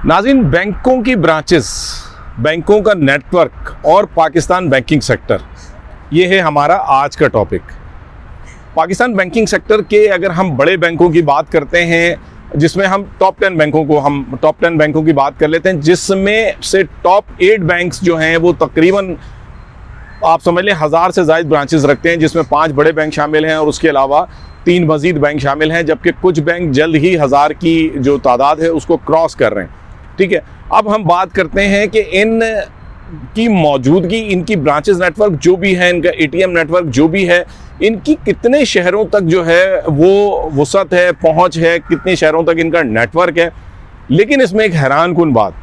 नाज़रीन, बैंकों की ब्रांचेस, बैंकों का नेटवर्क और पाकिस्तान बैंकिंग सेक्टर, ये है हमारा आज का टॉपिक। पाकिस्तान बैंकिंग सेक्टर के अगर हम बड़े बैंकों की बात करते हैं, जिसमें हम टॉप 10 बैंकों की बात कर लेते हैं, जिसमें से टॉप 8 बैंक्स जो हैं वो तकरीबन आप समझ लें 1000 से ज़ायद ब्रांचेस रखते हैं, जिसमें 5 बड़े बैंक शामिल हैं और उसके अलावा 3 मज़ीद बैंक शामिल हैं, जबकि कुछ बैंक जल्द ही 1000 की जो तादाद है उसको क्रॉस कर रहे हैं। ठीक है, अब हम बात करते हैं कि इन की मौजूदगी, इनकी ब्रांचेस नेटवर्क जो भी है, इनका एटीएम नेटवर्क जो भी है, इनकी कितने शहरों तक जो है वो वसअत है, पहुंच है, कितने शहरों तक इनका नेटवर्क है। लेकिन इसमें एक हैरानकुन बात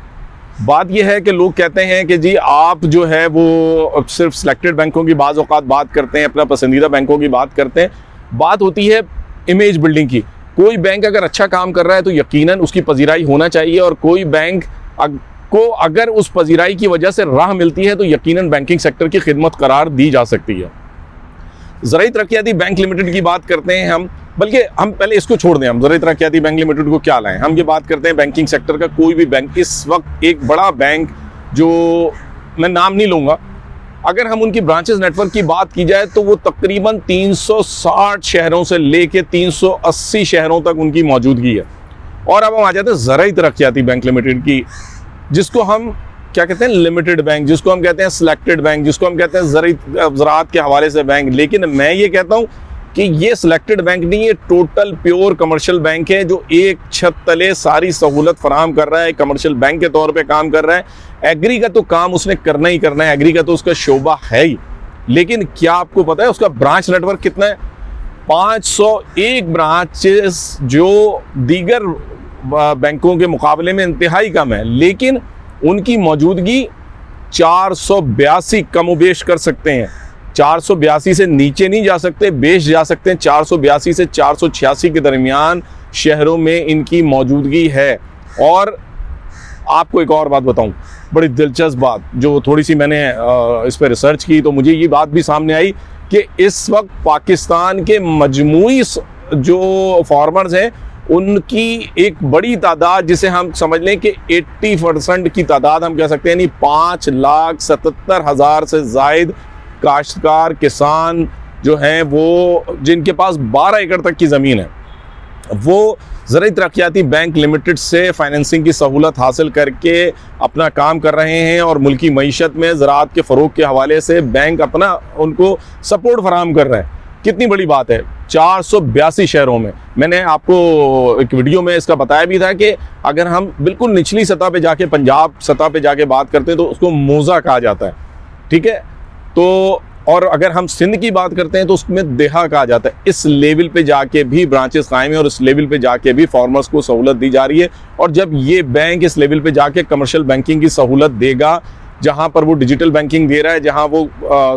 यह है कि लोग कहते हैं कि जी आप जो है वो सिर्फ सिलेक्टेड बैंकों की बाज़ औक़ात बात करते हैं, अपना पसंदीदा बैंकों की बात करते हैं। बात होती है इमेज बिल्डिंग की। कोई बैंक अगर अच्छा काम कर रहा है तो यकीनन उसकी पजीराई होना चाहिए, और कोई बैंक को अगर उस पजीराई की वजह से राह मिलती है तो यकीनन बैंकिंग सेक्टर की खिदमत करार दी जा सकती है। ज़राई तरक्याती बैंक लिमिटेड की बात करते हैं हम, बल्कि हम पहले इसको छोड़ दें, हम ज़राई तरक्याती बैंक लिमिटेड को क्या लाएं, हम ये बात करते हैं बैंकिंग सेक्टर का कोई भी बैंक। इस वक्त एक बड़ा बैंक जो मैं नाम नहीं लूँगा, अगर हम उनकी ब्रांचेस नेटवर्क की बात की जाए तो वो तकरीबन 360 शहरों से लेके 380 शहरों तक उनकी मौजूदगी है। और अब हम आ जाते हैं ज़राई तरक्याती बैंक लिमिटेड की, जिसको हम क्या कहते हैं, लिमिटेड बैंक, जिसको हम कहते हैं सिलेक्टेड बैंक, जिसको हम कहते हैं ज़राअत के हवाले से बैंक। लेकिन मैं ये कहता हूँ कि ये सिलेक्टेड बैंक नहीं, ये टोटल प्योर कमर्शियल बैंक है, जो एक छत तले सारी सहूलत फराहम कर रहा है, कमर्शियल बैंक के तौर पे काम कर रहा है। एग्री का तो काम उसने करना ही करना है, एग्री का तो उसका शोबा है ही। लेकिन क्या आपको पता है उसका ब्रांच नेटवर्क कितना है? 501 ब्रांचेस, जो दीगर बैंकों के मुकाबले में इंतहाई कम है। लेकिन उनकी मौजूदगी 482 कमोबेश कर सकते हैं, 482 से नीचे नहीं जा सकते, बेश जा सकते हैं। 482 से 486 के दरमियान शहरों में इनकी मौजूदगी है। और आपको एक और बात बताऊं, बड़ी दिलचस्प बात, जो थोड़ी सी मैंने इस पर रिसर्च की तो मुझे ये बात भी सामने आई कि इस वक्त पाकिस्तान के मजमूई जो फार्मर्स हैं उनकी एक बड़ी तादाद, जिसे हम समझ लें कि 80% की तादाद हम कह सकते हैं, यानी 5,77,000 से ज़ायद काश्तकार किसान जो हैं वो, जिनके पास 12 एकड़ तक की ज़मीन है, वो ज़राई तरक्याती बैंक लिमिटेड से फाइनेंसिंग की सहूलत हासिल करके अपना काम कर रहे हैं। और मुल्की मईशत में ज़राअत के फ़रोग के हवाले से बैंक अपना उनको सपोर्ट फराहम कर रहा है। कितनी बड़ी बात है, 482 शहरों में। मैंने आपको एक वीडियो में इसका बताया भी था कि अगर हम बिल्कुल निचली सतह पे जाके, पंजाब सतह पे जाके बात करते हैं तो उसको मोज़ा कहा जाता है। ठीक है, तो और अगर हम सिंध की बात करते हैं तो उसमें देहा कहा जाता है। इस लेवल पे जाके भी ब्रांचेस कायम है और इस लेवल पे जाके भी फार्मर्स को सहूलत दी जा रही है। और जब ये बैंक इस लेवल पे जाके कमर्शियल बैंकिंग की सहूलत देगा, जहाँ पर वो डिजिटल बैंकिंग दे रहा है, जहाँ वो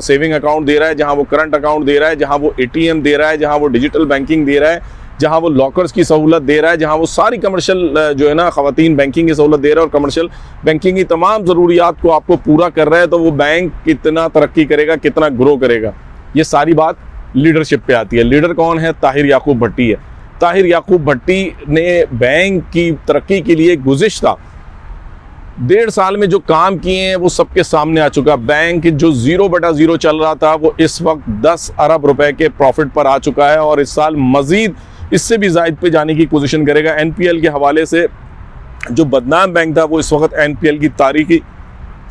सेविंग अकाउंट दे रहा है, जहाँ वो करंट अकाउंट दे रहा है, जहाँ वो एटीएम दे रहा है, जहाँ वो डिजिटल बैंकिंग दे रहा है, जहाँ वो लॉकर्स की सहूलत दे रहा है, जहाँ वो सारी कमर्शियल जो है ना ख़वातीन बैंकिंग की सहूलत दे रहा है और कमर्शियल बैंकिंग की तमाम ज़रूरियात को आपको पूरा कर रहा है, तो वो बैंक कितना तरक्की करेगा, कितना ग्रो करेगा। ये सारी बात लीडरशिप पे आती है। लीडर कौन है? ताहिर याकूब भट्टी है। ताहिर याकूब भट्टी ने बैंक की तरक्की के लिए गुज़िश्ता 1.5 साल में जो काम किए हैं वो सबके सामने आ चुका। बैंक जो 0/0 चल रहा था वो इस वक्त 10 अरब रुपए के प्रॉफिट पर आ चुका है, और इस साल मज़ीद इससे भी ज़ायद पे जाने की कोशिश करेगा। एनपीएल के हवाले से जो बदनाम बैंक था वो इस वक्त एनपीएल की तारीखी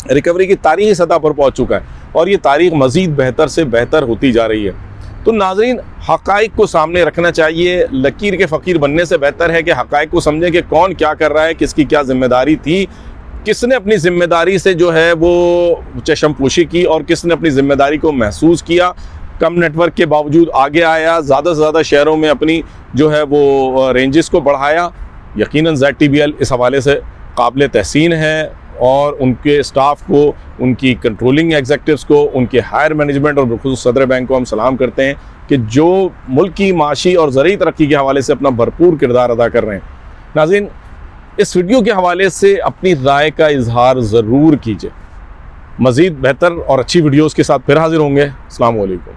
रिकवरी की तारीखी सतह पर पहुंच चुका है, और ये तारीख मज़ीद बेहतर से बेहतर होती जा रही है। तो नाज़रीन, हक़ाइक़ को सामने रखना चाहिए। लकीर के फ़कीर बनने से बेहतर है कि हक़ाइक़ को समझें कि कौन क्या कर रहा है, किसकी क्या जिम्मेदारी थी, किसने अपनी जिम्मेदारी से जो है वो चशमपोशी की और किसने अपनी जिम्मेदारी को महसूस किया। कम नेटवर्क के बावजूद आगे आया, ज़्यादा से ज़्यादा शहरों में अपनी जो है वो रेंजेस को बढ़ाया। यकीनन ZTBL इस हवाले से काबिल तहसीन है, और उनके स्टाफ को, उनकी कंट्रोलिंग एग्जेक्टिव्स को, उनके हायर मैनेजमेंट और बिलखुसूस सदर बैंक को हम सलाम करते हैं कि जो मुल्क की माशी और ज़रूरी तरक्की के हवाले से अपना भरपूर किरदार अदा कर रहे हैं। नाज़रीन, इस वीडियो के हवाले से अपनी राय का इजहार ज़रूर कीजिए। मज़ीद बेहतर और अच्छी वीडियोज़ के साथ फिर हाजिर होंगे। अस्सलाम वालेकुम।